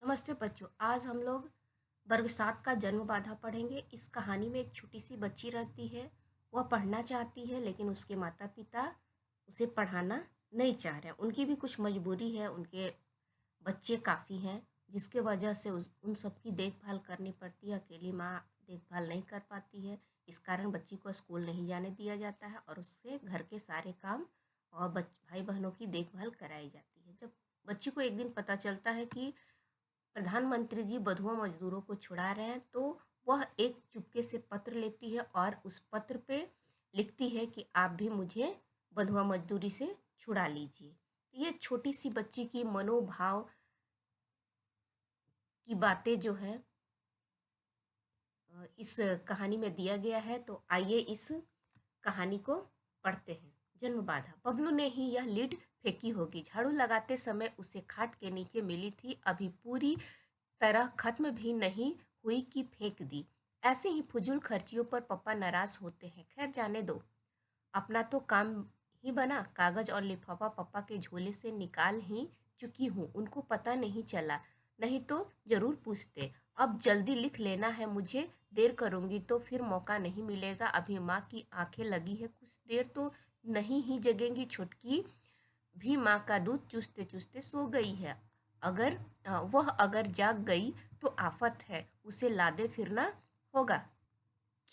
नमस्ते बच्चों। आज हम लोग वर्ग 7 का जन्म बाधा पढ़ेंगे। इस कहानी में एक छोटी सी बच्ची रहती है। वह पढ़ना चाहती है लेकिन उसके माता पिता उसे पढ़ाना नहीं चाह रहे। उनकी भी कुछ मजबूरी है, उनके बच्चे काफ़ी हैं जिसके वजह से उन सब की देखभाल करनी पड़ती है। अकेली माँ देखभाल नहीं कर पाती है। इस कारण बच्ची को स्कूल नहीं जाने दिया जाता है और उससे घर के सारे काम और भाई बहनों की देखभाल कराई जाती है। जब बच्ची को एक दिन पता चलता है कि प्रधानमंत्री जी बधुआ मजदूरों को छुड़ा रहे हैं, तो वह एक चुपके से पत्र लेती है और उस पत्र पे लिखती है कि आप भी मुझे बधुआ मजदूरी से छुड़ा लीजिए। तो ये छोटी सी बच्ची की मनोभाव की बातें जो है इस कहानी में दिया गया है। तो आइए इस कहानी को पढ़ते हैं। जन्म बाधा। बबलू ने ही यह लीड फेंकी होगी। झाड़ू लगाते समय उसे खाट के नीचे मिली थी, अभी पूरी तरह खत्म भी नहीं हुई कि फेंक दी। ऐसे ही फजूल खर्चियों पर पापा नाराज होते हैं। खैर जाने दो, अपना तो काम ही बना। कागज और लिफाफा पापा के झोले से निकाल ही चुकी हूँ, उनको पता नहीं चला, नहीं तो जरूर पूछते। अब जल्दी लिख लेना है मुझे, देर करूँगी तो फिर मौका नहीं मिलेगा। अभी माँ की आंखें लगी है, कुछ देर तो नहीं ही जगेंगी। छुटकी भी माँ का दूध चूसते चूसते सो गई है। वह अगर जाग गई तो आफत है, उसे लादे फिरना होगा।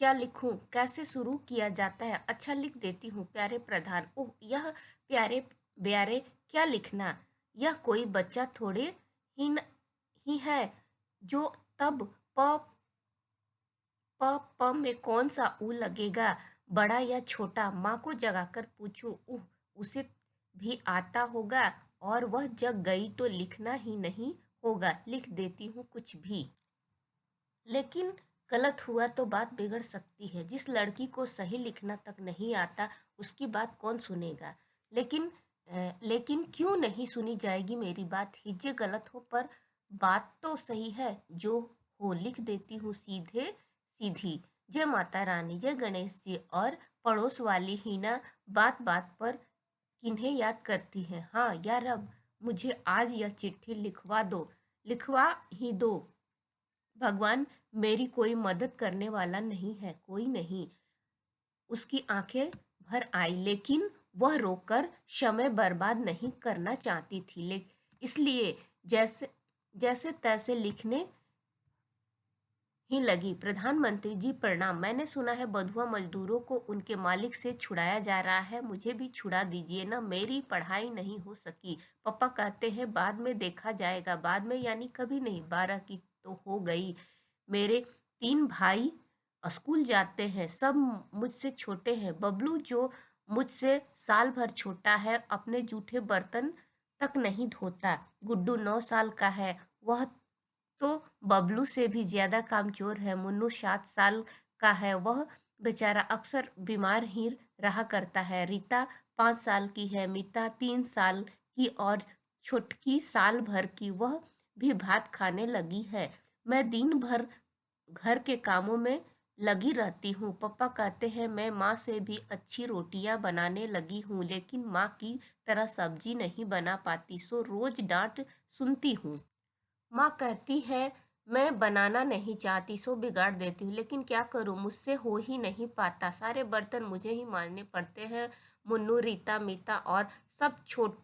क्या लिखूं, कैसे शुरू किया जाता है? अच्छा लिख देती हूँ। प्यारे प्रधान। ओह, यह प्यारे ब्यारे क्या लिखना। यह कोई बच्चा थोड़े ही ही है जो तब प प प में कौन सा ऊ लगेगा, बड़ा या छोटा? माँ को जगाकर पूछूं। उसे भी आता होगा और वह जग गई तो लिखना ही नहीं होगा। लिख देती हूँ कुछ भी, लेकिन गलत हुआ तो बात बिगड़ सकती है। जिस लड़की को सही लिखना तक नहीं आता उसकी बात कौन सुनेगा? लेकिन क्यों नहीं सुनी जाएगी मेरी बात? हिज्जे गलत हो पर बात तो सही है। जो हो लिख देती हूँ सीधे सीधी। जय माता रानी, जय गणेश जी। और पड़ोस वाली हीना बात बात पर किन्हें याद करती है। हाँ यार, अब मुझे आज यह चिट्ठी लिखवा दो, लिखवा ही दो। भगवान, मेरी कोई मदद करने वाला नहीं है, कोई नहीं। उसकी आंखें भर आई, लेकिन वह रोकर समय बर्बाद नहीं करना चाहती थी। इसलिए जैसे जैसे तैसे लिखने ही लगी। प्रधानमंत्री जी प्रणाम। मैंने सुना है बधुआ मजदूरों को उनके मालिक से छुड़ाया जा रहा है, मुझे भी छुड़ा दीजिए ना। मेरी पढ़ाई नहीं हो सकी। पापा कहते हैं बाद में देखा जाएगा। बाद में यानी कभी नहीं। 12 की तो हो गई। मेरे 3 भाई स्कूल जाते हैं, सब मुझसे छोटे हैं। बबलू जो मुझसे साल भर छोटा है, अपने जूठे बर्तन तक नहीं धोता। गुड्डू 9 साल का है, वह तो बबलू से भी ज्यादा कामचोर है। मुन्नू 7 साल का है, वह बेचारा अक्सर बीमार ही रहा करता है। रीता 5 साल की है, मीता 3 साल की और छुटकी साल भर की, वह भी भात खाने लगी है। मैं दिन भर घर के कामों में लगी रहती हूँ। पापा कहते हैं मैं माँ से भी अच्छी रोटियां बनाने लगी हूँ, लेकिन माँ की तरह सब्जी नहीं बना पाती, सो रोज डांट सुनती हूँ। माँ कहती है मैं बनाना नहीं चाहती, सो बिगाड़ देती हूँ, लेकिन क्या करूँ, मुझसे हो ही नहीं पाता। सारे बर्तन मुझे ही मांजने पड़ते हैं। मुन्नू, रीता, मीता और सब छोट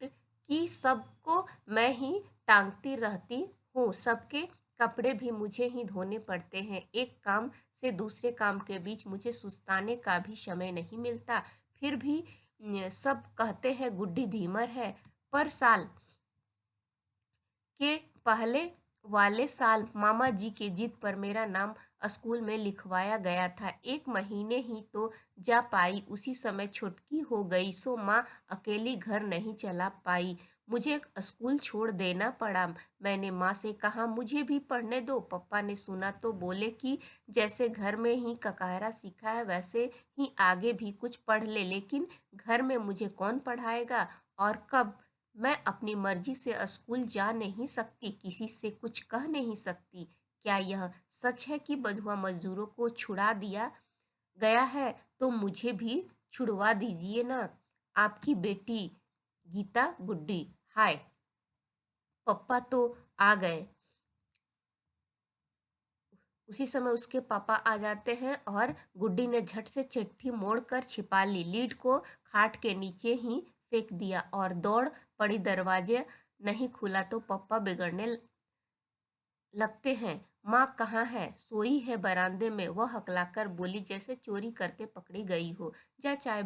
की सबको मैं ही टांगती रहती हूँ। सबके कपड़े भी मुझे ही धोने पड़ते हैं। एक काम से दूसरे काम के बीच मुझे सुस्ताने का भी समय नहीं मिलता। फिर भी सब कहते हैं गुड्डी धीमर है। पर साल के पहले वाले साल मामा जी के जिद पर मेरा नाम स्कूल में लिखवाया गया था। 1 महीने ही तो जा पाई, उसी समय छुटकी हो गई, सो माँ अकेली घर नहीं चला पाई। मुझे स्कूल छोड़ देना पड़ा। मैंने माँ से कहा मुझे भी पढ़ने दो। पापा ने सुना तो बोले कि जैसे घर में ही ककायरा सीखा है वैसे ही आगे भी कुछ पढ़ ले, लेकिन घर में मुझे कौन पढ़ाएगा और कब? मैं अपनी मर्जी से स्कूल जा नहीं सकती, किसी से कुछ कह नहीं सकती। क्या यह सच है कि बधुआ मजदूरों को छुड़ा दिया गया है? तो मुझे भी छुड़वा दीजिए ना। आपकी बेटी गीता गुड्डी। हाय पप्पा तो आ गए। उसी समय उसके पापा आ जाते हैं और गुड्डी ने झट से चिट्ठी मोड़कर छिपा ली, लीड को खाट के नीचे ही फेंक दिया और दौड़ पड़ी। दरवाजे नहीं खुला तो पप्पा बिगड़ने लगते हैं। माँ कहाँ है? सोई है बरामदे में, वह हकलाकर बोली जैसे चोरी करते पकड़ी गई हो। जा चाय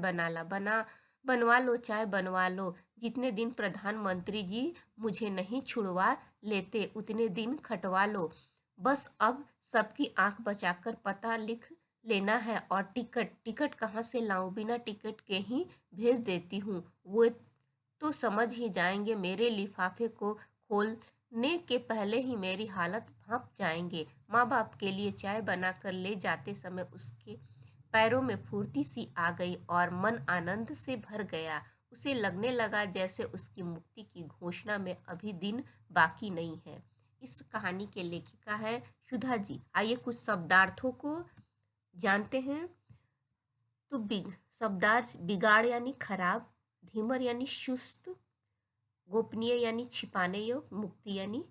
बनवा लो, चाय बनवा लो। जितने दिन प्रधानमंत्री जी मुझे नहीं छुड़वा लेते उतने दिन खटवा लो। बस अब सबकी आंख बचाकर पता लिख लेना है। और टिकट टिकट कहाँ से लाऊं? बिना टिकट के ही भेज देती हूँ, वो तो समझ ही जाएंगे। मेरे लिफाफे को खोलने के पहले ही मेरी हालत भांप जाएंगे। माँ बाप के लिए चाय बनाकर ले जाते समय उसके पैरों में फुर्ती सी आ गई और मन आनंद से भर गया। उसे लगने लगा जैसे उसकी मुक्ति की घोषणा में अभी दिन बाकी नहीं है। इस कहानी के लेखिका है सुधा जी। आइए कुछ शब्दार्थों को जानते हैं। तो शब्दार्थ बिगाड़ यानी खराब, धीमर यानी सुस्त, गोपनीय यानी छिपाने योग्य, मुक्ति यानी